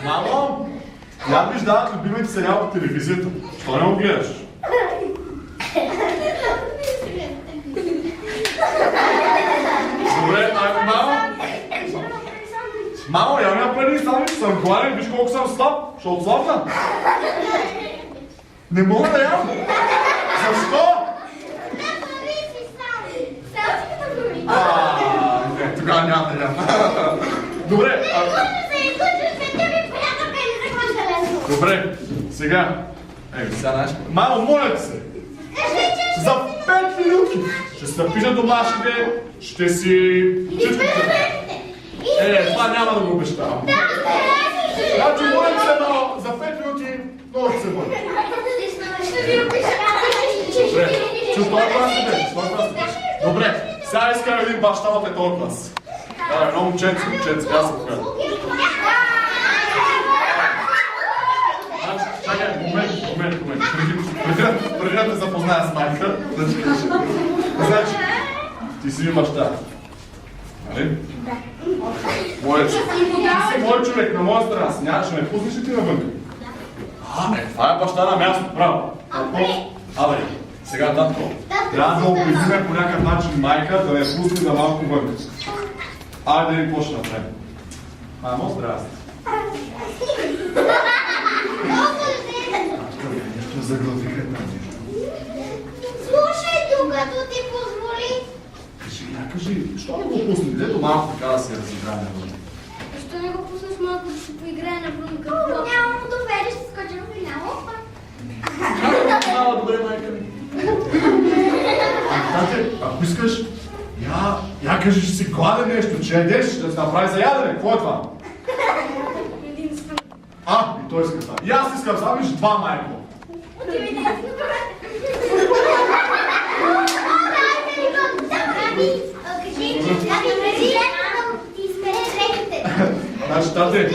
Мамо, я ми дават любимите сериал по телевизията. Що не го гледаш? Добре, айде, мамо. Мамо, я ме пари сами, съм гладен, виж колко съм слаб. Ще отслабна. Не мога да ям. Защо? Не, тогава няма да ям. Добре. Добре, сега. Сега знаеш. Мамо, моля ти се. За 5 минути ще се напиша домашните, ще си... Това няма да го обещавам. Значи, моля ти се, мамо, за 5 минути много ще се бъде. Добре, чу този клас ли беше? Добре, сега искам един баща в този клас. Едно момченце, аз се покажа. Чакай, момент. Преди да те запозная с майка, да ти кажа. Значи, ти си ми баща. Нали? Моля, ти си мой човек, на моя страна. Ще ме пуснеш ли ти навънка? Това е баща на място, право. Абе, сега, татко, трябва да обидиме по някакъв начин майка да ме пусне за малко вънка. Айде да ни какво ще направим. Мамо, здрасти. Нещо заглавиха там. Слушай, докато ти позволи. Кажи, що не го пусне? Дето малко така да се разиграе навън. Защо не го пуснеш малко да се поиграе навън като това? Няма му довериш, ще скочим в финала. Добре, майка ми. Тате, ако искаш, я кажи, че си гладен нещо, че ядеш, да се направи за ядене. Какво е това? Един спън. И той иска сам. И аз искам сам, виж два, майко. Значи, тате,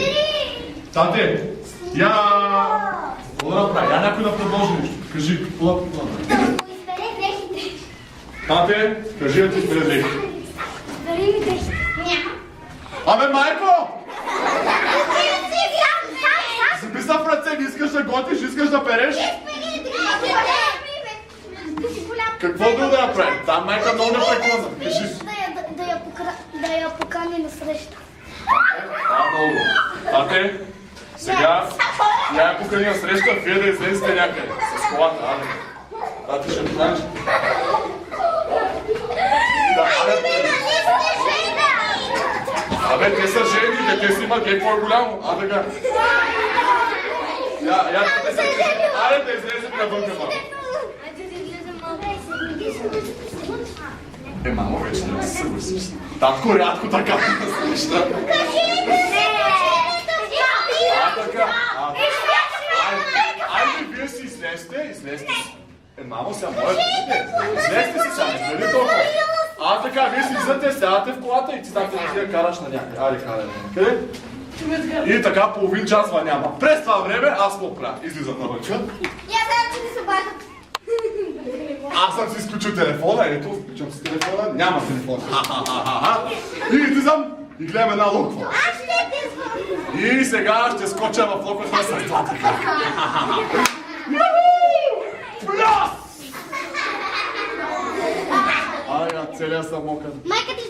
какво да направи? Я някой да предложи нещо. Кажи, какво да направи? Тате, кажи да ти изпере дрехите. Дари ми дрехите. Няма. Абе, майко! Записа в ръце, не искаш да готиш, искаш да переш? Какво друго да направим? Там майка много непреклонна. Кажи. Да я покани на среща. Много. Тате, сега я покани на среща, вие да излезете някъде. С колата, аде. Тате ще поканиш. Абе, те са жени, те си имат какво е голямо. А така. Аре да излезем навънка, мамо. Мамо, вече не се съгласиш. Татко рядко така не се неща. Така. Айде, вие си излезте. Мамо, сега моля, излезте си сега, не бъде толкова. Така, вие си излезете, сядате в колата и ти знаете да ти я караш на някъде. Айде, карай на някъде. И така половин час няма. През това време аз го правя. Излизам навънка. Я знам, че ти се бавят. Аз съм си изключил телефона, ето, включвам си телефона, няма телефон. И излизам и гледам една локва. Аз ще те звън. И сега ще скоча в локвата с това така. Плюс! Целия съм мокър. Майка ти